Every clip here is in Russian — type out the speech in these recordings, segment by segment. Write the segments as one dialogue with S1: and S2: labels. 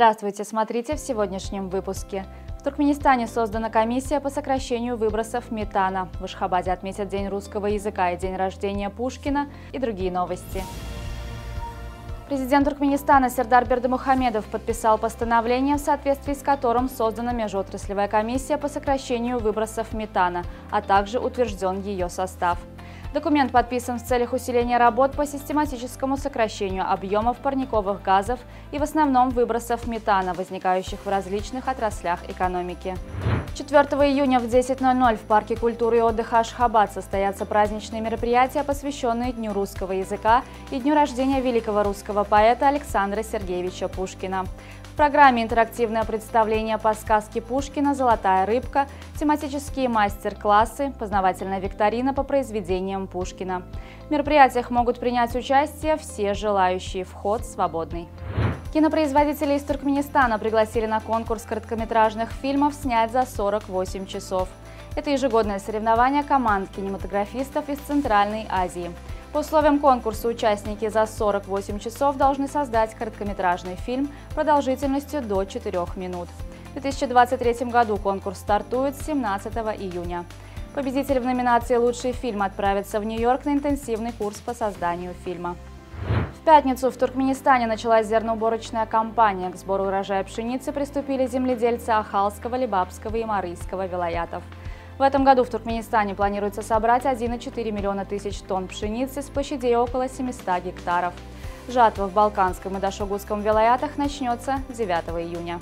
S1: Здравствуйте, смотрите в сегодняшнем выпуске. В Туркменистане создана комиссия по сокращению выбросов метана. В Ашхабаде отметят День русского языка и день рождения Пушкина и другие новости. Президент Туркменистана Сердар Бердымухамедов подписал постановление, в соответствии с которым создана межотраслевая комиссия по сокращению выбросов метана, а также утвержден ее состав. Документ подписан в целях усиления работ по систематическому сокращению объемов парниковых газов и в основном выбросов метана, возникающих в различных отраслях экономики. 4 июня в 10:00 в Парке культуры и отдыха Ашхабад состоятся праздничные мероприятия, посвященные Дню русского языка и дню рождения великого русского поэта Александра Сергеевича Пушкина. В программе интерактивное представление по сказке Пушкина «Золотая рыбка», тематические мастер-классы, познавательная викторина по произведениям Пушкина. В мероприятиях могут принять участие все желающие, вход свободный. Кинопроизводители из Туркменистана пригласили на конкурс короткометражных фильмов снять за 48 часов. Это ежегодное соревнование команд кинематографистов из Центральной Азии. По условиям конкурса участники за 48 часов должны создать короткометражный фильм продолжительностью до 4 минут. В 2023 году конкурс стартует 17 июня. Победитель в номинации «Лучший фильм» отправится в Нью-Йорк на интенсивный курс по созданию фильма. В пятницу в Туркменистане началась зерноуборочная кампания. К сбору урожая пшеницы приступили земледельцы Ахалского, Лебапского и Марийского вилаятов. В этом году в Туркменистане планируется собрать 1,4 миллиона тысяч тонн пшеницы с площадей около 700 гектаров. Жатва в Балканском и Дашогутском вилаятах начнется 9 июня.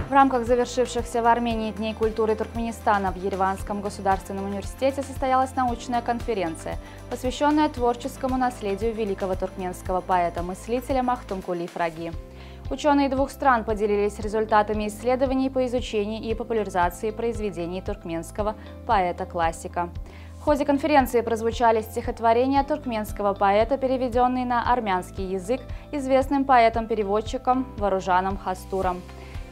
S1: В рамках завершившихся в Армении Дней культуры Туркменистана в Ереванском государственном университете состоялась научная конференция, посвященная творческому наследию великого туркменского поэта-мыслителя Махтумкули Фраги. Ученые двух стран поделились результатами исследований по изучению и популяризации произведений туркменского поэта-классика. В ходе конференции прозвучали стихотворения туркменского поэта, переведенные на армянский язык известным поэтом-переводчиком Варужаном Хастуром.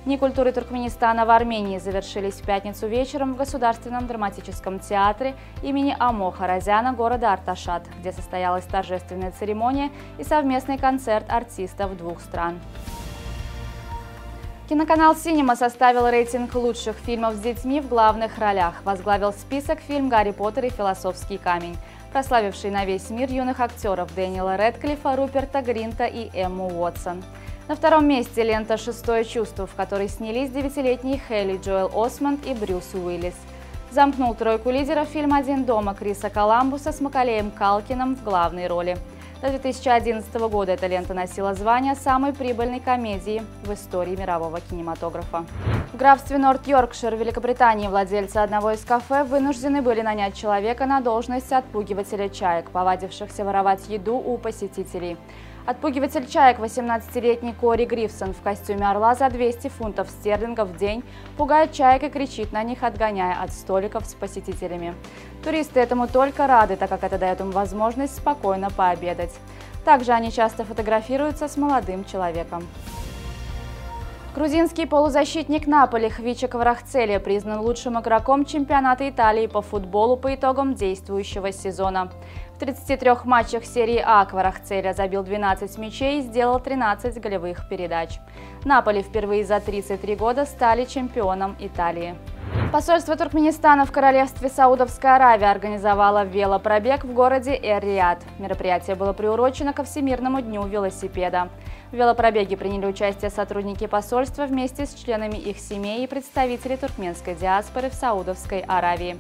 S1: Дни культуры Туркменистана в Армении завершились в пятницу вечером в Государственном драматическом театре имени Амо Харазяна города Арташат, где состоялась торжественная церемония и совместный концерт артистов двух стран. Киноканал «Синема» составил рейтинг лучших фильмов с детьми в главных ролях. Возглавил список фильм «Гарри Поттер и философский камень», прославивший на весь мир юных актеров Дэниела Рэдклиффа, Руперта Гринта и Эмму Уотсон. На втором месте лента «Шестое чувство», в которой снялись 9-летние Хейли Джоэл Осмонд и Брюс Уиллис. Замкнул тройку лидеров фильм «Один дома» Криса Коламбуса с Маколеем Калкином в главной роли. До 2011 года эта лента носила звание самой прибыльной комедии в истории мирового кинематографа. В графстве Норт-Йоркшир, Великобритании, владельцы одного из кафе вынуждены были нанять человека на должность отпугивателя чаек, повадившихся воровать еду у посетителей. Отпугиватель чаек, 18-летний Кори Грифсон в костюме орла за 200 фунтов стерлингов в день, пугает чаек и кричит на них, отгоняя от столиков с посетителями. Туристы этому только рады, так как это дает им возможность спокойно пообедать. Также они часто фотографируются с молодым человеком. Грузинский полузащитник Наполи Хвича Кварахцелия признан лучшим игроком чемпионата Италии по футболу по итогам действующего сезона. В 33 матчах серии А Кварахцелия забил 12 мячей и сделал 13 голевых передач. Наполи впервые за 33 года стали чемпионом Италии. Посольство Туркменистана в Королевстве Саудовской Аравии организовало велопробег в городе Эр-Рияд. Мероприятие было приурочено ко Всемирному дню велосипеда. В велопробеге приняли участие сотрудники посольства вместе с членами их семей и представители туркменской диаспоры в Саудовской Аравии.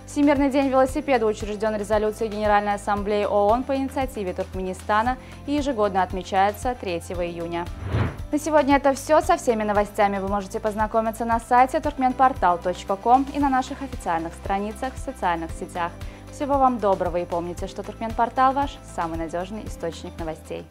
S1: Всемирный день велосипеда учрежден резолюцией Генеральной Ассамблеи ООН по инициативе Туркменистана и ежегодно отмечается 3 июня. На сегодня это все. Со всеми новостями вы можете познакомиться на сайте turkmenportal.com и на наших официальных страницах в социальных сетях. Всего вам доброго и помните, что Туркменпортал – ваш самый надежный источник новостей.